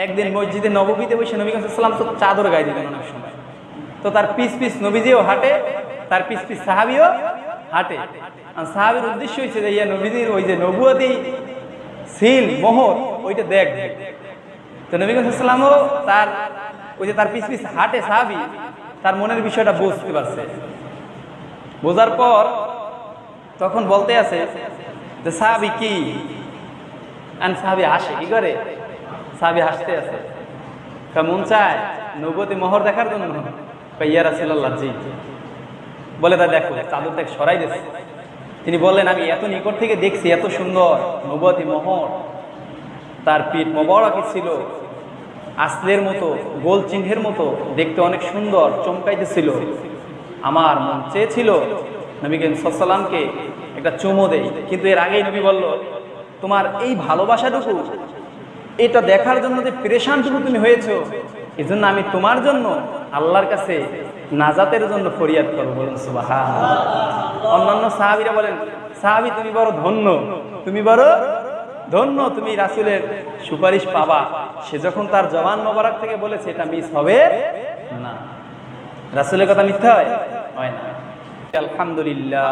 একদিন মসজিদে নববীতে বসে নবী সাল্লাল্লাহু আলাইহি ওয়াসাল্লাম তো চাদর গায়ে দিলেন অনেক সময়। তো তার পিস পিস নবীজিও হাঁটে, তার পিস পিস সাহাবিও হাঁটে। আর সাহাবীর উদ্দেশ্য হয়েছে যে ইয়া নবীজির ওই যে নবুয়তি সিল মোহর ওইটা দেখ। তো নবী সাল্লাল্লাহু আলাইহি ওয়াসাল্লামও তার ওই যে তার পিস পিস হাঁটে সাহাবী, তার মনের বিষয়টা বুঝতে পারছে। বোঝার পর তখন বলতে আছে যে সাহাবী কি, আর সাহাবী হাসে। কি করে? সাহাবী হাসতে আছে, কেমন চায় নবুয়তি মোহর দেখার জন্য। ইয়া রাসূলুল্লাহ জি। বলে তা দেখো চাদর দেখ সরাই দিয়েছে। তিনি বললেন আমি এত নিকট থেকে দেখছি, এত সুন্দর নবুয়তি মোহর। তার পিঠ মোবারক ছিল আসলের মতো, গোল চিহ্নের মতো, দেখতে অনেক সুন্দর, চমকাইতেছিল। আমার মন চেয়েছিল নবী করিম সাল্লাল্লাহু আলাইহি ওয়াসাল্লামকে একটা চুমো দেই, কিন্তু এর আগেই নবী বলল তোমার এই ভালোবাসাটুকু, এটা দেখার জন্য যে পেরেশানটুকু তুমি হয়েছো, এই জন্য আমি তোমার জন্য আল্লাহর কাছে নাজাতের জন্য ফরিয়াদ করবো। বলুন সুবহানাল্লাহ। অন্যান্য সাহাবীরা বলেন সাহাবী তুমি বড় ধন্য, তুমি বড় ধন্য, তুমি রাসূলের সুপারিশ পাবা। সে যখন তার জবান মোবারক থেকে বলেছে এটা মিস হবে না। রাসূলের কথা মিথ্যা হয় না। আলহামদুলিল্লাহ।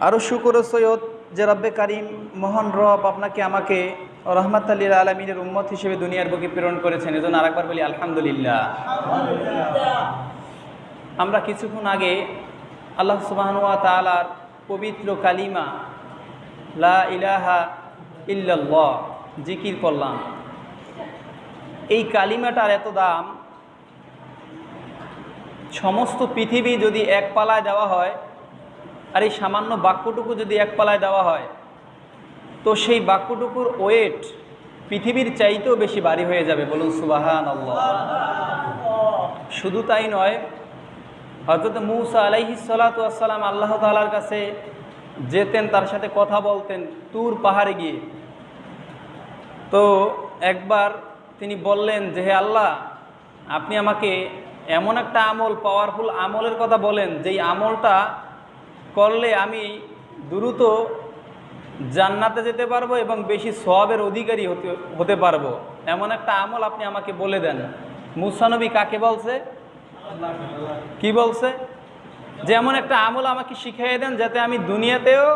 আরো শুকর ও সৈয়দ যে রব্বে কারিম মহান রব আপনাকে আমাকে রহমাতুল লিল আলামিনের উম্মত হিসেবে দুনিয়ার বুকে প্রেরণ করেছেন, এজন্য আরেকবার বলি আলহামদুলিল্লাহ। আমরা কিছুক্ষণ আগে আল্লাহ সুবহানাহু ওয়া তাআলার পবিত্র কালিমা লা ইলাহা ইল্লাল্লাহ জিকির করলাম। এই কালিমাটার এত দাম, সমস্ত পৃথিবী যদি এক পালায় দেওয়া হয় আর এই সামান্য বাক্যটুকু যদি এক পালায় দেওয়া হয়, তো সেই বাক্যটুকুর ওয়েট পৃথিবীর চাইতেও বেশি ভারী হয়ে যাবে। বলুন সুবহানাল্লাহ। শুধু তাই নয়, হযরত মূসা আলাইহিস সালাতু ওয়াস সালাম আল্লাহ তাআলার কাছে যেতেন, তার সাথে কথা বলতেন তুর পাহাড়ে গিয়ে। তো একবার তিনি বললেন যে হে আল্লাহ, আপনি আমাকে এমন একটা আমল, পাওয়ারফুল আমলের কথা বলেন যেই আমলটা করলে আমি দ্রুত জান্নাতে যেতে পারবো এবং বেশি সওয়াবের অধিকারী হতে পারবো। এমন একটা আমল আপনি আমাকে বলে দেন। মূসা নবী কাকে বলছে? কি বলছে? যে এমন একটা আমল আমাকে শিখিয়ে দেন যাতে আমি দুনিয়াতেও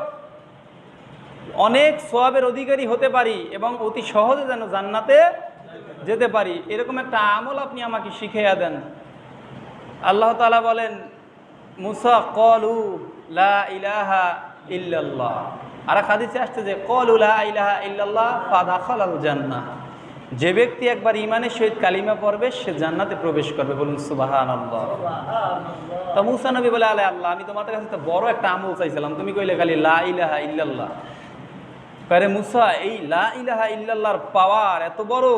অনেক সওয়াবের অধিকারী হতে পারি এবং অতি সহজে যেন জান্নাতে যেতে পারি, এরকম একটা আমল আপনি আমাকে শিখিয়ে দেন। আল্লাহ তাআলা বলেন মূসা ক্বালু লা ইলাহা ইল্লাল্লাহ। আর হাদিসে আসছে যে ক্বালু লা ইলাহা ইল্লাল্লাহ ফাদাখালাল জান্নাহ। যে ব্যক্তি একবার ঈমানের সহিত কালিমা পড়বে সে জান্নাতে প্রবেশ করবে। বলুন সুবহানাল্লাহ। তো মূসা নবী বলে আলে আল্লাহ, আমি তোমার কাছে তো বড় একটা আমল চাইছিলাম, তুমি কইলে খালি লা ইলাহা ইল্লাল্লাহ। আরে মূসা, এই লা ইলাহা ইল্লাল্লাহর পাওয়ার এত বড়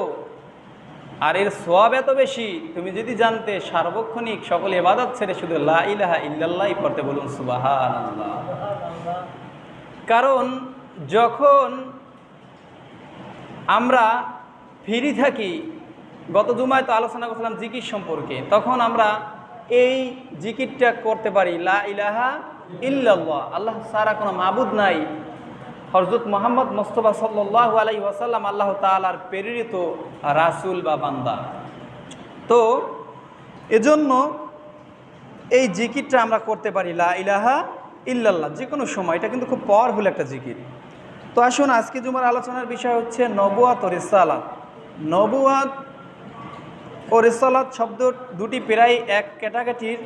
আর এর সওয়াব এত বেশি, তুমি যদি জানতে সার্বক্ষণিক সকল ইবাদত ছেড়ে শুধু লা ইলাহা ইল্লাল্লাহই পড়তে। বলুন সুবহানাল্লাহ। কারণ যখন আমরা ফ্রি থাকি, গত জুমায় তো আলোচনা করছিলাম জিকির সম্পর্কে, তখন আমরা এই জিকিরটা করতে পারি লা ইলাহা ইল্লাল্লাহ, আল্লাহ ছাড়া কোনো মাবুদ নাই, হযরত মুহাম্মদ মুস্তাফা সাল্লাল্লাহু আলাইহি ওয়াসাল্লাম আল্লাহ তাআলার প্রেরিত রাসূল বা বান্দা। তো এজন্য এই জিকিরটা আমরা করতে পারি লা ইলাহা ইল্লাল্লাহ যে কোনো সময়। এটা কিন্তু খুব পাওয়ারফুল একটা জিকির। তো আসুন, আজকে জুমার আলোচনার বিষয় হচ্ছে নবুয়াত ও রিসালাত। নবুয়াত ও রিসালাত শব্দ দুটি প্রায় এক ক্যাটাগরির,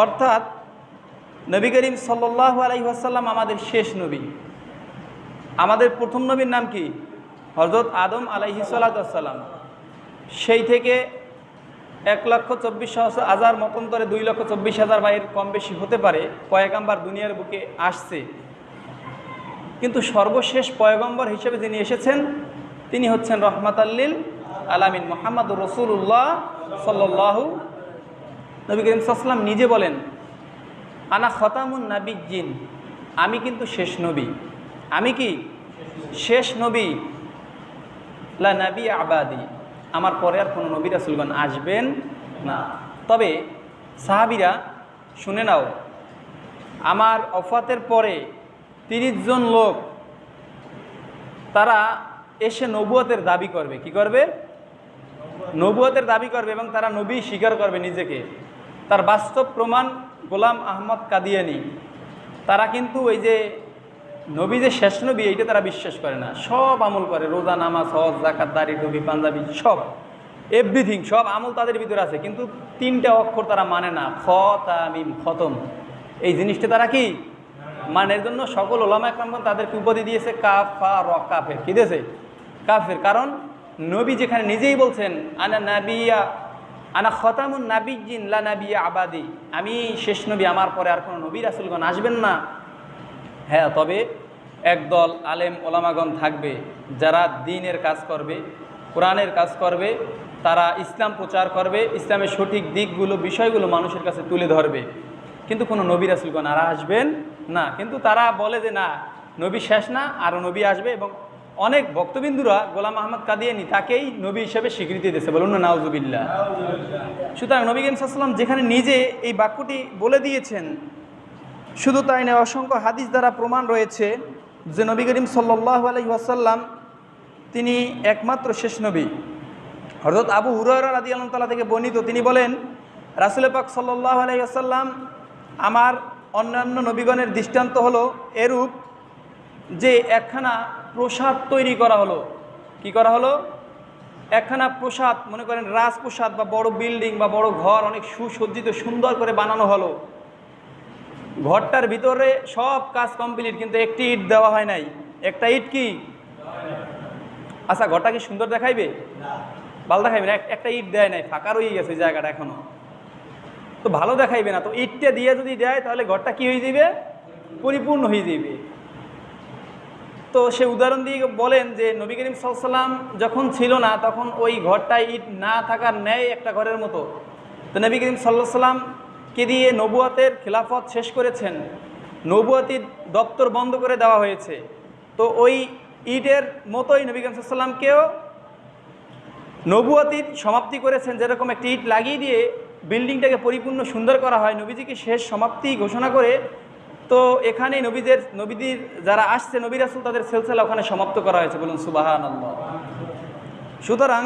অর্থাৎ নবী করিম সাল্লাল্লাহু আলাইহি ওয়াসাল্লাম আমাদের শেষ নবী। আমাদের প্রথম নবীর নাম কি? হযরত আদম আলাইহিস সালাতু ওয়াস সালাম। সেই থেকে 1,24,000 মতান্তরে 2,24,000 বা এর কম বেশি হতে পারে পয়গম্বর দুনিয়ার বুকে আসছে, কিন্তু সর্বশেষ পয়গম্বর হিসেবে যিনি এসেছেন তিনি হচ্ছেন রহমাতাল লিল আলামিন মুহাম্মদুর রাসূলুল্লাহ সাল্লাল্লাহু। নবী করিম সাল্লাল্লাহু আলাইহি ওয়াসাল্লাম নিজে বলেন আনা খতামুন নাবিয়্যিন, আমি কিন্তু শেষ নবী। আমি কি? শেষ নবী। লা নবী আবাদি, আমার পরে আর কোনো নবী রাসূলগণ আসবেন না। তবে সাহাবীরা শুনে নাও, আমার ওফাতের পরে 30 জন লোক তারা এসে নবুয়তের দাবি করবে। কি করবে? নবুয়তের দাবি করবে এবং তারা নবী স্বীকার করবে নিজেকে। তার বাস্তব প্রমাণ গোলাম আহমদ কাদিয়ানি। তারা কিন্তু ওই যে নবী যে শেষ নবী এইটা তারা বিশ্বাস করে না, সব আমল করে, রোজা, নামাজ, হজ, যাকাত, দাড়ি, টুপি, পাঞ্জাবি, সব এভরিথিং, সব আমল তাদের ভিতরে আছে, কিন্তু 3টা অক্ষর তারা মানে না, খ তা মিম, খতম। এই জিনিসটা তারা কি মানে? এর জন্য সকল ওলামা একরামগণ তাদেরকে উপাধি দিয়েছে কাফার, কাফের। কি দিয়েছে? কাফের। কারণ নবী যেখানে নিজেই বলছেন আনা নাবিয়া, আনা খতামুন নাবিয়্যিন লা নাবিয়্যা আবাদি, আমি শেষ নবী, আমার পরে আর কোনো নবী রাসূলগণ আসবেন না। হ্যাঁ, তবে একদল আলেম ওলামাগণ থাকবে যারা দ্বীনের কাজ করবে, কোরআনের কাজ করবে, তারা ইসলাম প্রচার করবে, ইসলামের সঠিক দিকগুলো, বিষয়গুলো মানুষের কাছে তুলে ধরবে, কিন্তু কোনো নবী রাসূলগণ আর আসবেন না। কিন্তু তারা বলে যে না, নবী শেষ না, আরও নবী আসবে, এবং অনেক ভক্তবিন্দুরা গোলাম আহমদ কাদিয়ানি তাকেই নবী হিসেবে স্বীকৃতি দিয়েছে। বলুন না নাউজুবিল্লাহ। সুতরাং নবী করিম সাল্লাল্লাহু আলাইহি ওয়াসাল্লাম যেখানে নিজে এই বাক্যটি বলে দিয়েছেন, শুধু তাই নয়, অসংখ্য হাদিস দ্বারা প্রমাণ রয়েছে যে নবী করিম সাল্লাল্লাহু আলাইহি ওয়াসাল্লাম তিনি একমাত্র শেষ নবী। হযরত আবু হুরায়রা রাদিয়াল্লাহু তাআলা থেকে বর্ণিত, তিনি বলেন রাসূল পাক সাল্লাল্লাহু আলাইহি ওয়াসাল্লাম আমার অন্যান্য নবীগণের দৃষ্টান্ত হলো এরূপ যে একখানা প্রসাদ তৈরি করা হলো। কি করা হলো? একখানা প্রসাদ, মনে করেন রাজপ্রসাদ বা বড় বিল্ডিং বা বড় ঘর, অনেক সুসজ্জিত সুন্দর করে বানানো হলো। ঘরটার ভিতরে সব কাজ কমপ্লিট, কিন্তু একটি ইট দেওয়া হয় নাই। একটা ইট কি? আচ্ছা, ঘরটা কি সুন্দর দেখাইবে? ভালো দেখাইবে না। একটা ইট দেয় নাই, ফাঁকা রয়ে গেছে ওই জায়গাটা এখনো, তো ভালো দেখাইবে না। তো ইটটা দিয়ে যদি দেয় তাহলে ঘরটা কি হয়ে যাবে? পরিপূর্ণ হয়ে যাবে। তো সে উদাহরণ দিয়ে বলেন যে নবী করিম সাল্লাল্লাহু আলাইহি ওয়াসাল্লাম যখন ছিল না, তখন ওই ঘরটায় ইট না থাকার ন্যায় একটা ঘরের মতো। তো নবী করিম সাল্লাল্লাহু আলাইহি ওয়াসাল্লামকে দিয়ে নবুয়তের খিলাফত শেষ করেছেন, নবুয়তির দপ্তর বন্ধ করে দেওয়া হয়েছে। তো ওই ইটের মতোই নবী করিম সাল্লাল্লাহু আলাইহি ওয়াসাল্লামকেও নবুয়তির সমাপ্তি করেছেন। যেরকম একটি ইট লাগিয়ে দিয়ে বিল্ডিংটাকে পরিপূর্ণ সুন্দর করা হয়, নবীজিকে শেষ সমাপ্তি ঘোষণা করে, তো এখানে নবীদের যারা আসছে নবী রাসূল, তাদের সিলসিলা ওখানে সমাপ্ত করা হয়েছে। বলুন সুবহানাল্লাহ। সুতরাং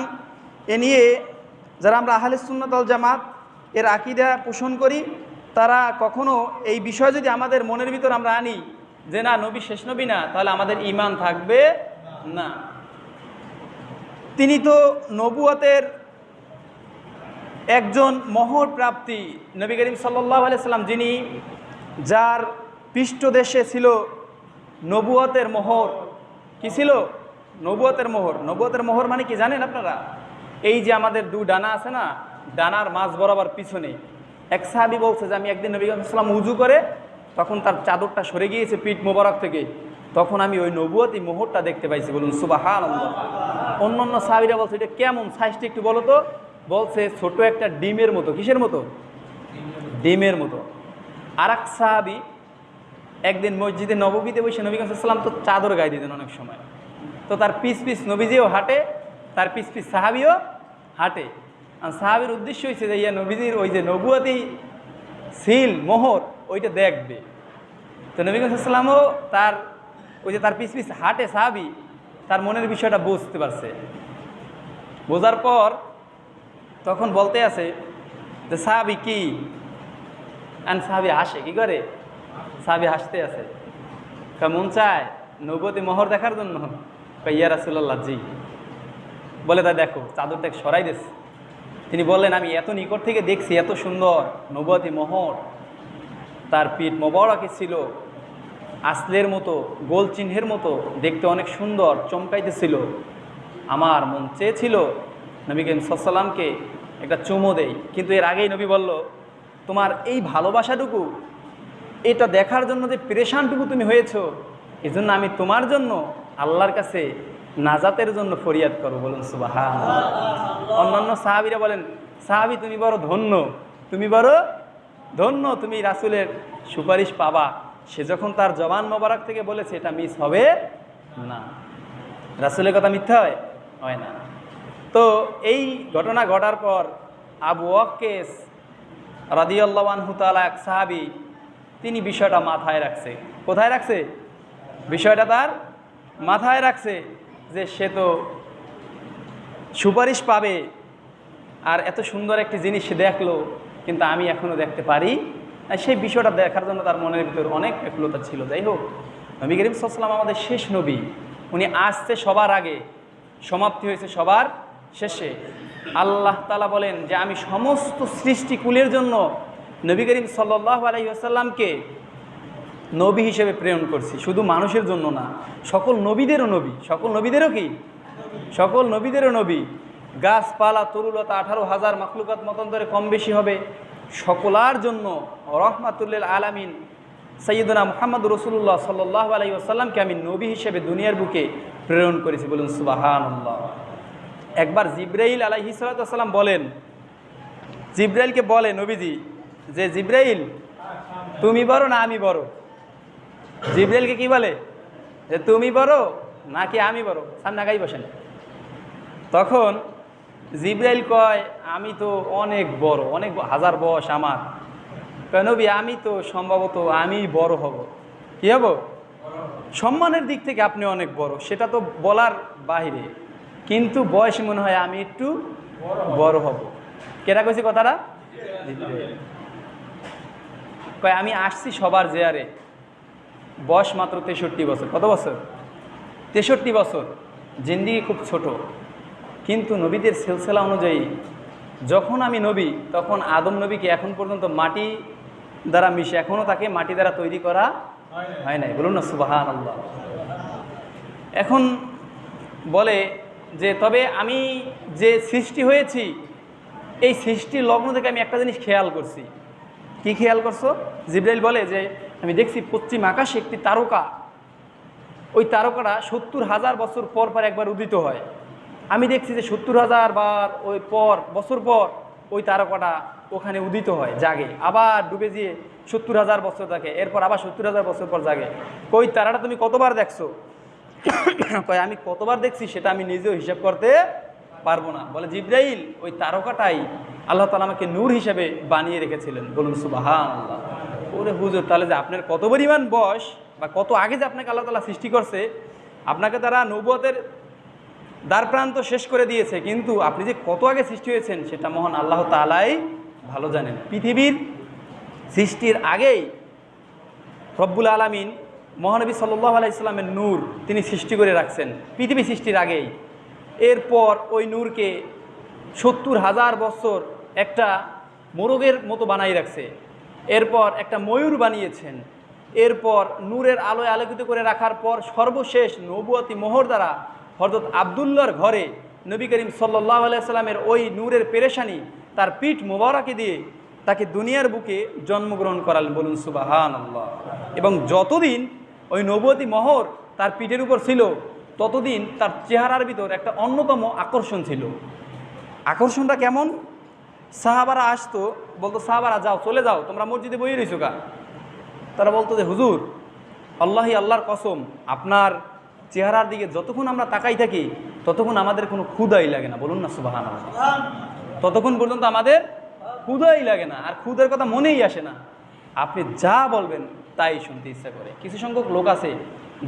এ নিয়ে যারা আমরা আহলে সুন্নাত ওয়াল জামাত এর আকীদা পোষণ করি, তারা কখনো এই বিষয় যদি আমাদের মনের ভিতর আমরা আনি যে না, নবী শেষ নবী না, তাহলে আমাদের ঈমান থাকবে না। তিনি তো নবুয়তের একজন মহর প্রাপ্তি। নবী করিম সাল্লাল্লাহু আলাইহি সাল্লাম, যিনি যার পৃষ্ঠদেশে ছিল নবুয়তের মোহর। কি ছিল? নবুয়তের মোহর। নবুয়তের মোহর মানে কি জানেন আপনারা? এই যে আমাদের 2 ডানা আছে না, ডানার মাঝ বরাবর পিছনে। এক সাহাবী বলছে যে আমি একদিন নবী করিম সাল্লাল্লাহু আলাইহি ওয়াসাল্লাম উযু করে, তখন তার চাদরটা সরে গিয়েছে পিঠ মোবারক থেকে, তখন আমি ওই নবুয়তি মোহরটা দেখতে পাইছি। বলুন সুবহানাল্লাহ। অন্যান্য সাহাবীরা বলছে এটা কেমন, সাইজটা একটু বলো তো। বলছে ছোট একটা ডিমের মতো। কিসের মতো? ডিমের মতো। আর এক সাহাবী একদিন মসজিদে নববীতে বসে নবী করিম সাল্লাল্লাহু আলাইহি ওয়াসাল্লাম তো চাদর গায়ে দিতেন অনেক সময়, তো তার পিস পিস নবীজিও হাঁটে, তার পিস পিস সাহাবিও হাঁটে। আর সাহাবির উদ্দেশ্য হয়েছে যে ইয়া নবীজির ওই যে নবুয়তি সিল, মোহর, ওইটা দেখবে। তো নবী করিম সাল্লাল্লাহু আলাইহি ওয়াসাল্লামও তার ওই যে তার পিস পিস হাঁটে সাহাবি, তার মনের বিষয়টা বুঝতে পারছে। বোঝার পর তখন বলতে আছে যে সাহাবি কি? আর সাহাবি হাসে। কি করে? সাহাবি হাসতে আছে, মন চায় নবুয়তি মোহর দেখার জন্য। ইয়া রাসূলুল্লাহ, জি। বলে তা দেখো, চাদরটা সরাই দিয়েছে। তিনি বললেন আমি এত নিকট থেকে দেখছি, এত সুন্দর নবুয়তি মোহর। তার পিঠ মোবারকে ছিল আসলের মতো, গোল চিহ্নের মতো, দেখতে অনেক সুন্দর, চমকাইতেছিল। আমার মন চেয়েছিল নবী করিম সাল্লাল্লাহু আলাইহি ওয়াসাল্লামকে একটা চুমো দেই, কিন্তু এর আগেই নবী বলল তোমার এই ভালোবাসাটুকু, এটা দেখার জন্য যে পেরেশানটুকু তুমি হয়েছো, এজন্য আমি তোমার জন্য আল্লাহর কাছে নাজাতের জন্য ফরিয়াদ করবো। বলুন সুবহানাল্লাহ। অন্যান্য সাহাবীরা বলেন সাহাবী তুমি বড় ধন্য, তুমি বড় ধন্য, তুমি রাসূলের সুপারিশ পাবা। সে যখন তার জবান মোবারক থেকে বলেছে, এটা মিস হবে না। রাসূলের কথা মিথ্যা হয় না। তো এই ঘটনা ঘটার পর আবু ওয়াক্কেস রাদিয়াল্লাহু আনহু তাআলা, এক সাহাবী, তিনি বিষয়টা মাথায় রাখছে। কোথায় রাখছে? বিষয়টা তার মাথায় রাখছে। যে সে তো সুপারিশ পাবে, আর এত সুন্দর একটি জিনিস সে দেখলো কিন্তু আমি এখনও দেখতে পারি, আর সেই বিষয়টা দেখার জন্য তার মনের ভিতর অনেক ব্যাকুলতা ছিল। যাই হোক, নবী করিম সাল্লাল্লাহু আলাইহি ওয়াসাল্লাম আমাদের শেষ নবী, উনি আসছে সবার আগে, সমাপ্তি হয়েছে সবার শেষে। আল্লাহ তাআলা বলেন যে আমি সমস্ত সৃষ্টিকুলের জন্য নবী করিম সাল্লাল্লাহু আলাইহি ওয়াসাল্লামকে নবী হিসেবে প্রেরণ করছি, শুধু মানুষের জন্য না, সকল নবীদেরও নবী। সকল নবীদেরও কি? সকল নবীদেরও নবী। গাছপালা তরুলতা 18,000 মাখলুকাত মতান্তরে কম বেশি হবে, সকলার জন্য রহমাতুল্লিল আলামিন সাইয়্যিদুনা মুহাম্মদ রাসূলুল্লাহ সাল্লাল্লাহু আলাইহি ওয়াসাল্লামকে আমি নবী হিসেবে দুনিয়ার বুকে প্রেরণ করেছি। বলুন সুবহানাল্লাহ। একবার জিবরাইল আলাইহিস সালাতু ওয়াস সালাম বলেন, জিবরাইলকে বলে নবীজি যে জিবরাইল তুমি বড় না আমি বড়? জিবরাইলকে কি বলে? যে তুমি বড় নাকি আমি বড়? সামনে আগাই বসেন। তখন জিবরাইল কয় আমি তো অনেক বড়, অনেক হাজার বয়স আমার। কয় নবী আমি তো সম্ভবত আমি বড় হব। কি হব? সম্মানের দিক থেকে আপনি অনেক বড়, সেটা তো বলার বাহিরে, কিন্তু বয়সে মনে হয় আমি একটু বড় হব। কেটা কইছে কথাটা? জিবরাইল কয় আমি আসছি সবার জেয়ারে, বয়স মাত্র 63 বছর। কত বছর? 63 বছর। জিন্দিগি খুব ছোট, কিন্তু নবীদের সিলসিলা অনুযায়ী যখন আমি নবী, তখন আদম নবীকে এখন পর্যন্ত মাটি দ্বারা মিশে, এখনও তাকে মাটি দ্বারা তৈরি করা হয় নাই। বলুন না সুবহানাল্লাহ। এখন বলে যে তবে আমি যে সৃষ্টি হয়েছি, এই সৃষ্টির লগ্ন থেকে আমি একটা জিনিস খেয়াল করছি। কি খেয়াল করছো? জিবরাইল বলে যে আমি দেখছি পশ্চিম আকাশে একটি তারকা, ওই তারকাটা 70,000 বছর পর পর একবার উদিত হয়। আমি দেখছি যে 70,000 বার ওই বছর পর ওই তারকাটা ওখানে উদিত হয়, জাগে, আবার ডুবে যেয়ে 70,000 বছর থাকে, এরপর আবার 70,000 বছর পর জাগে। ওই তারাটা তুমি কতবার দেখছো? কয় আমি কতবার দেখছি সেটা আমি নিজেও হিসাব করতে পারবো না। বলে জিবরাইল ওই তারকাটাই আল্লাহ তাআলা আমাকে নূর হিসেবে বানিয়ে রেখেছিলেন। বলুন সুবহানাল্লাহ। ওরে হুজুর, তাহলে যে আপনার কত পরিমাণ বয়স বা কত আগে যে আপনাকে আল্লাহ তাআলা সৃষ্টি করছে, আপনাকে তারা নবুয়তের দ্বারপ্রান্ত শেষ করে দিয়েছে, কিন্তু আপনি যে কত আগে সৃষ্টি হয়েছেন সেটা মহান আল্লাহ তাআলাই ভালো জানেন। পৃথিবীর সৃষ্টির আগেই রব্বুল আলামিন মহানবী সাল্লাল্লাহু আলাইহি সাল্লামের নূর তিনি সৃষ্টি করে রাখছেন পৃথিবী সৃষ্টির আগেই। এরপর ওই নূরকে 70,000 বছর একটা মোরগের মতো বানাই রাখছে, এরপর একটা ময়ূর বানিয়েছেন, এরপর নূরের আলোয় আলোকিত করে রাখার পর সর্বশেষ নবুয়তি মোহর দ্বারা হযরত আব্দুল্লাহর ঘরে নবী করিম সাল্লাল্লাহু আলাইহি সাল্লামের ওই নূরের পেরেশানি তার পিঠ মোবারকে দিয়ে তাকে দুনিয়ার বুকে জন্মগ্রহণ করালেন। বলুন সুবহানাল্লাহ। এবং যতদিন ওই নবুয়তি মোহর তার পিঠের উপর ছিল, ততদিন তার চেহারার ভিতর একটা অন্যতম আকর্ষণ ছিল। আকর্ষণটা কেমন? সাহাবারা আসতো, বলতো সাহাবারা যাও, চলে যাও, তোমরা মসজিদে বই রইছো কা? তারা বলতো যে হুজুর আল্লাহি আল্লাহর কসম, আপনার চেহারার দিকে যতক্ষণ আমরা তাকাই থাকি ততক্ষণ আমাদের কোনো ক্ষুধাই লাগে না। বলুন না সুবহানাল্লাহ। ততক্ষণ পর্যন্ত আমাদের ক্ষুধাই লাগে না, আর ক্ষুধার কথা মনেই আসে না। আপনি যা বলবেন তাই শুনতে ইচ্ছা করে। কিছু সংখ্যক লোক আছে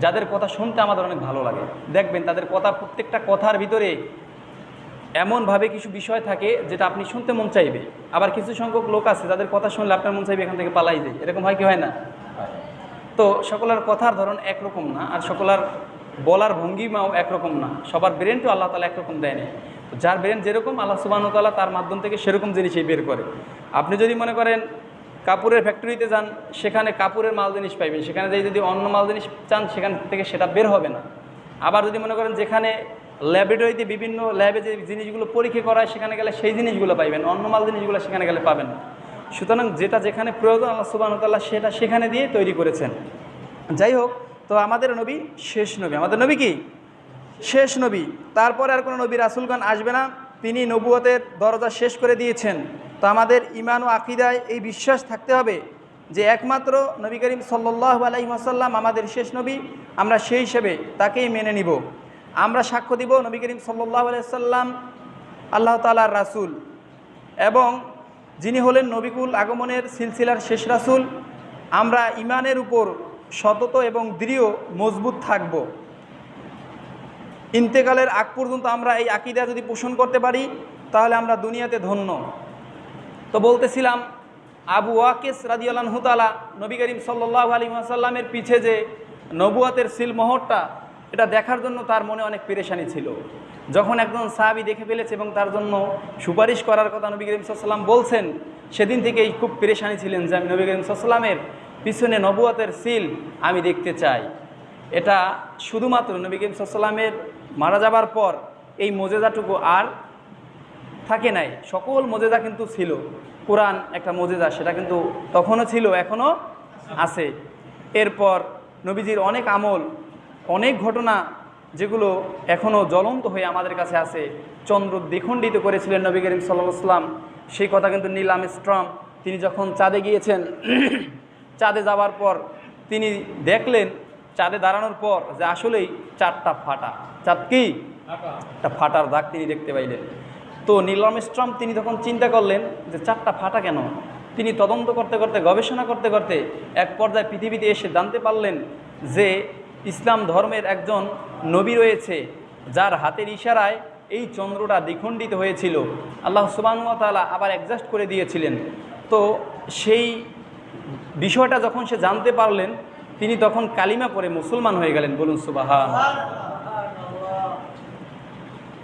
যাদের কথা শুনতে আমাদের অনেক ভালো লাগে, দেখবেন তাদের কথা, প্রত্যেকটা কথার ভিতরে এমনভাবে কিছু বিষয় থাকে যেটা আপনি শুনতে মন চাইবে। আবার কিছু সংখ্যক লোক আছে যাদের কথা শুনলে আপনার মন চাইবে এখান থেকে পালাই যায়। এরকম হয় কি হয় না? তো সকলের কথার ধরন একরকম না, আর সকলের বলার ভঙ্গিমাও একরকম না। সবার ব্রেনটা আল্লাহ তাআলা একরকম দেয়নি। যার ব্রেন যেরকম আল্লাহ সুবহানাহু ওয়া তাআলা তার মাধ্যম থেকে সেরকম জিনিসই বের করে। আপনি যদি মনে করেন কাপড়ের ফ্যাক্টরিতে যান, সেখানে কাপড়ের মাল জিনিস পাইবেন, সেখানে যদি অন্য মাল জিনিস চান সেখান থেকে সেটা বের হবে না। আবার যদি মনে করেন যেখানে ল্যাবরেটরিতে বিভিন্ন ল্যাবে যে জিনিসগুলো পরীক্ষা করা হয় সেখানে গেলে সেই জিনিসগুলো পাইবেন, অন্য মাল জিনিসগুলো সেখানে গেলে পাবেন না। সুতরাং যেটা যেখানে প্রয়োজন আল্লাহ সুবহানাহু ওয়া তাআলা সেটা সেখানে দিয়ে তৈরি করেছেন। যাই হোক, তো আমাদের নবী শেষ নবী। আমাদের নবী কি? শেষ নবী। তারপরে আর কোনো নবী রাসূলগণ আসবে না, তিনি নবুয়তের দরজা শেষ করে দিয়েছেন। তো আমাদের ঈমান ও আকীদায় এই বিশ্বাস থাকতে হবে যে একমাত্র নবী করিম সাল্লাল্লাহু আলাইহি ওয়াসাল্লাম আমাদের শেষ নবী, আমরা সেই হিসেবে তাকেই মেনে নিব। আমরা সাক্ষ্য দিব নবী করিম সাল্লাল্লাহু আলাইহি ওয়াসাল্লাম আল্লাহ তাআলার রাসূল, এবং যিনি হলেন নবিকুল আগমনের সিলসিলার শেষ রাসূল। আমরা ঈমানের উপর সতত এবং দৃঢ় মজবুত থাকব। ইন্তেকালের আগ পর্যন্ত আমরা এই আকীদা যদি পোষণ করতে পারি তাহলে আমরা দুনিয়াতে ধন্য। তো বলতেছিলাম, আবু ওয়াকিস রাদিয়াল্লাহু আনহু তাআলা নবী করিম সাল্লাল্লাহু আলাইহি ওয়াসাল্লামের পিছে যে নবুয়াতের সিলমোহরটা, এটা দেখার জন্য তার মনে অনেক পেরেশানি ছিল। যখন একজন সাহাবী দেখে ফেলেছে এবং তার জন্য সুপারিশ করার কথা নবী করিম সাল্লাল্লাহু আলাইহি ওয়াসাল্লাম বলছেন, সেদিন থেকেই খুব পেরেশানি ছিলেন যে আমি নবী করিম সাল্লাল্লাহু আলাইহি ওয়াসাল্লামের পিছনে নবুয়াতের সিল আমি দেখতে চাই। এটা শুধুমাত্র নবী করিম সাল্লাল্লাহু আলাইহি ওয়াসাল্লামের মারা যাবার পর এই মোজেজাটুকু আর থাকে নাই। সকল মোজেজা কিন্তু ছিল। কোরআন একটা মোজেজা, সেটা কিন্তু তখনও ছিল, এখনও আছে। এরপর নবীজির অনেক আমল, অনেক ঘটনা যেগুলো এখনও জ্বলন্ত হয়ে আমাদের কাছে আছে। চন্দ্র দ্বিখণ্ডিত করেছিলেন নবী করিম সাল্লাল্লাহু আলাইহি ওয়াসাল্লাম, সেই কথা কিন্তু নীল আর্মস্ট্রং তিনি যখন চাঁদে গিয়েছেন, চাঁদে যাওয়ার পর তিনি দেখলেন চাঁদে দাঁড়ানোর পর যে আসলেই চাঁদটা ফাটা। চাঁদ কি একটা ফাটার দাগ তিনি দেখতে পাইলেন। তো নীল আর্মস্ট্রং তিনি তখন চিন্তা করলেন যে চাঁদটা ফাটা কেন। তিনি তদন্ত করতে করতে, গবেষণা করতে করতে এক পর্যায়ে পৃথিবীতে এসে জানতে পারলেন যে ইসলাম ধর্মের একজন নবী রয়েছে যার হাতের ইশারায় এই চন্দ্রটা দ্বিখণ্ডিত হয়েছিল। আল্লাহ সুবহানাহু ওয়া তাআলা আবার অ্যাডজাস্ট করে দিয়েছিলেন। তো সেই বিষয়টা যখন সে জানতে পারলেন, তিনি তখন কালিমা পড়ে মুসলমান হয়ে গেলেন। বলুন সুবহানাল্লাহ।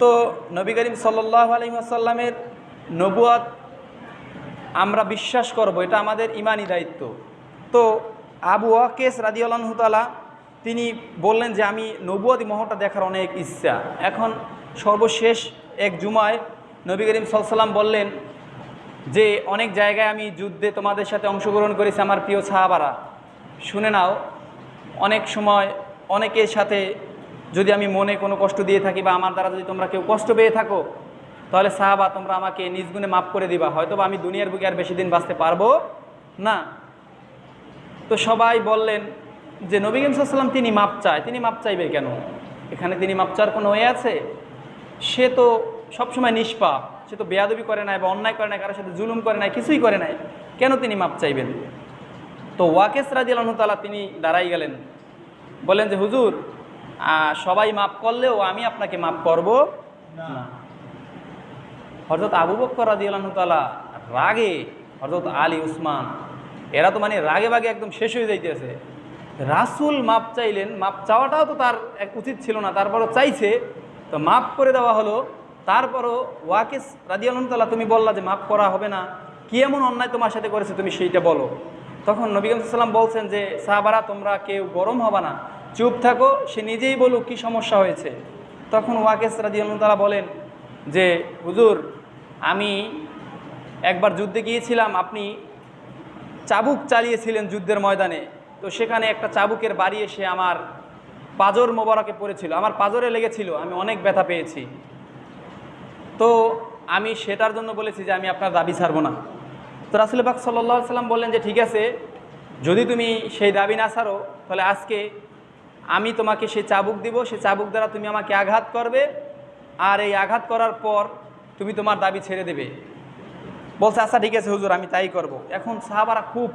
তো নবী করিম সাল্লাল্লাহু আলাইহি ওয়াসাল্লামের নবুয়াত আমরা বিশ্বাস করব, এটা আমাদের ঈমানি দায়িত্ব। তো আবু ওয়াকিস রাদিয়াল্লাহু আনহু তাআলা তিনি বললেন যে আমি নবুয়াতি মহরটা দেখার অনেক ইচ্ছা। এখন সর্বশেষ এক জুমায় নবী করিম সাল্লাল্লাহু আলাইহি ওয়াসাল্লাম বললেন যে অনেক জায়গায় আমি যুদ্ধে তোমাদের সাথে অংশগ্রহণ করেছি আমার প্রিয় সাহাবারা, শুনে নাও। অনেক সময় অনেকের সাথে যদি আমি মনে কোনো কষ্ট দিয়ে থাকি বা আমার দ্বারা যদি তোমরা কেউ কষ্ট পেয়ে থাকো, তাহলে সাহাবা তোমরা আমাকে নিজ গুণে মাফ করে দিবা, হয়তো বা আমি দুনিয়ার বুকে আর বেশি দিন বাঁচতে পারবো না। তো সবাই বললেন যে নবী করিম সাল্লাল্লাহু আলাইহি ওয়াসাল্লাম তিনি মাপ চায়, তিনি মাপ চাইবে কেন? এখানে তিনি মাপ চাওয়ার কোনো ওয়ে আছে? সে তো সবসময় নিষ্পাপ, সে তো বেয়াদবি করে নাই বা অন্যায় করে নাই, কারোর সাথে জুলুম করে নাই, কিছুই করে নাই, কেন তিনি মাপ চাইবেন? তো ওয়াকিস রাদিয়াল্লাহু তাআলা তিনি দাঁড়াই গেলেন, বলেন যে হুজুর সবাই মাপ করলেও আমি আপনাকে মাপ করব না। হযরত আবু বকর রাদিয়াল্লাহু তাআলা রাগে, হযরত আলী, উসমান এরা তো মানে রাগে বাগে একদম শেষ হয়ে যাইতেছে। রাসূল মাপ চাইলেন, মাপ চাওয়াটাও তো তার উচিত ছিল না, তারপরও চাইছে, তো মাপ করে দেওয়া হলো। তারপরও ওয়াকিস রাদিয়াল্লাহু তাআলা তুমি বললা যে মাপ করা হবে না, কি এমন অন্যায় তোমার সাথে করেছে তুমি সেইটা বলো। তখন নবী করিম সাল্লাল্লাহু আলাইহি ওয়াসাল্লাম বলছেন যে সাহাবারা তোমরা কেউ গরম হবে না, চুপ থাকো, সে নিজেই বলুক কি সমস্যা হয়েছে। তখন ওয়াকিস রাদিয়াল্লাহু তাআলা বলেন যে হুজুর আমি একবার যুদ্ধে গিয়েছিলাম, আপনি চাবুক চালিয়েছিলেন যুদ্ধের ময়দানে, তো সেখানে একটা চাবুকের বাড়ি এসে আমার পাজর মোবারকে পড়েছিল, আমার পাজরে লেগেছিল, আমি অনেক ব্যথা পেয়েছি। তো আমি সেটার জন্য বলেছি যে আমি আপনার দাবি ছাড়বো না। তো রাসূল পাক সাল্লাল্লাহু আলাইহি ওয়াসাল্লাম বললেন যে ঠিক আছে, যদি তুমি সেই দাবি না ছাড়ো তাহলে আজকে আমি তোমাকে সেই চাবুক দিব, সেই চাবুক দ্বারা তুমি আমাকে আঘাত করবে, আর এই আঘাত করার পর তুমি তোমার দাবি ছেড়ে দেবে। বলছে আচ্ছা ঠিক আছে হুজুর, আমি তাই করব। এখন সাহাবারা খুব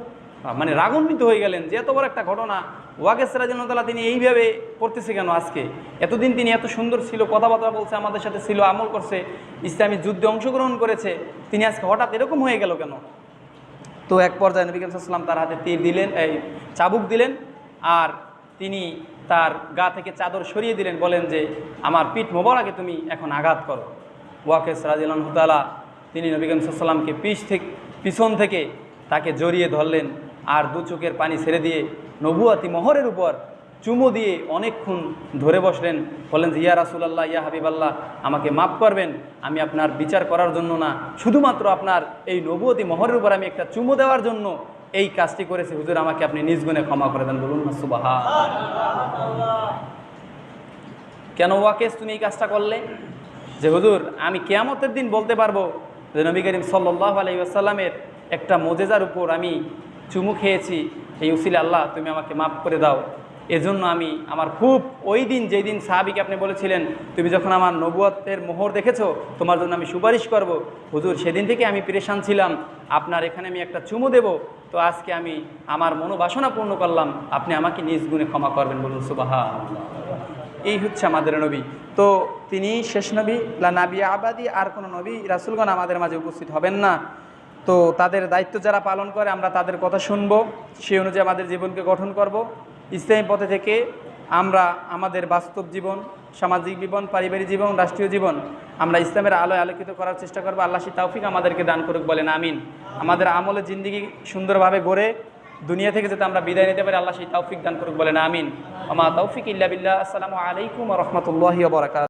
মানে রাগান্বিত হয়ে গেলেন যে এত বড় একটা ঘটনা ওয়াকিস রাদিয়াল্লাহু তাআলা তিনি এইভাবে করতেছে কেন আজকে? এতদিন তিনি এত সুন্দর ছিল, কথাবার্তা বলছে, আমাদের সাথে ছিল, আমল করছে, ইসলামী যুদ্ধে অংশগ্রহণ করেছে, তিনি আজকে হঠাৎ এরকম হয়ে গেল কেন? তো এক পর্যায়ে নবী করিম সাল্লাল্লাহু আলাইহি ওয়াসাল্লাম তার হাতে তীর দিলেন, এই চাবুক দিলেন, আর তিনি তার গা থেকে চাদর সরিয়ে দিলেন, বলেন যে আমার পিঠ মোবারকে তুমি এখন আঘাত করো। ওয়াকিস রাদিয়াল্লাহু তাআলা তিনি নবী করিম সাল্লাল্লাহু আলাইহি ওয়াসাল্লামকে পিছন থেকে তাকে জড়িয়ে ধরলেন, আর দু চোখের পানি ছেড়ে দিয়ে নবুয়াতি মোহরের উপর চুমু দিয়ে অনেকক্ষণ ধরে বসলেন, বলেন যে ইয়া রাসূলুল্লাহ, ইয়া হাবিবাল্লাহ, আমাকে মাফ করবেন, আমি আপনার বিচার করার জন্য না, শুধুমাত্র আপনার এই নবুয়াতি মোহরের উপর আমি একটা চুমু দেওয়ার জন্য এই কাজটি করেছি, হুজুর আমাকে আপনি নিজ গুণে ক্ষমা করে দেন। বলুন না সুবহানাল্লাহ। কেন ওয়াকিস তুমি এই কাজটা করলে? যে হুজুর আমি কিয়ামতের দিন বলতে পারবো যে নবী করিম সাল্লাল্লাহু আলাইহি ওয়াসাল্লামের একটা মোজেজার উপর আমি চুমু খেয়েছি, এই উসিলা আল্লাহ তুমি আমাকে মাফ করে দাও। এজন্য আমি আমার খুব ওই দিন যেই দিন সাহাবীকে আপনি বলেছিলেন তুমি যখন আমার নবুয়তের মোহর দেখেছো তোমার জন্য আমি সুপারিশ করব, হুজুর সেদিন থেকে আমি পেরেশান ছিলাম, আপনার এখানে আমি একটা চুমু দেব, তো আজকে আমি আমার মনোবাসনা পূর্ণ করলাম, আপনি আমাকে নিজ গুণে ক্ষমা করবেন। বলুন সুবহানাল্লাহ। এই হচ্ছে আমাদের নবী। তো তিনি শেষ নবী, লা নাবী আবাদি, আর কোনো নবী রাসূলগণ আমাদের মাঝে উপস্থিত হবেন না। তো তাদের দায়িত্ব যারা পালন করে আমরা তাদের কথা শুনবো, সেই অনুযায়ী আমাদের জীবনকে গঠন করব। ইসলামী পথে থেকে আমরা আমাদের বাস্তব জীবন, সামাজিক জীবন, পারিবারিক জীবন, রাষ্ট্রীয় জীবন আমরা ইসলামের আলোয় আলোকিত করার চেষ্টা করবো। আল্লাহ সেই তৌফিক আমাদেরকে দান করুক, বলেন আমিন। আমাদের আমলের জিন্দেগি সুন্দরভাবে গড়ে দুনিয়া থেকে যাতে আমরা বিদায় নিতে পারি, আল্লাহ সেই তৌফিক দান করুক, বলেন আমিন। আমা তৌফিক ইল্লা বিল্লাহ। আসসালামু আলাইকুম ওয়া রাহমাতুল্লাহি ওয়া বারাকাতুহু।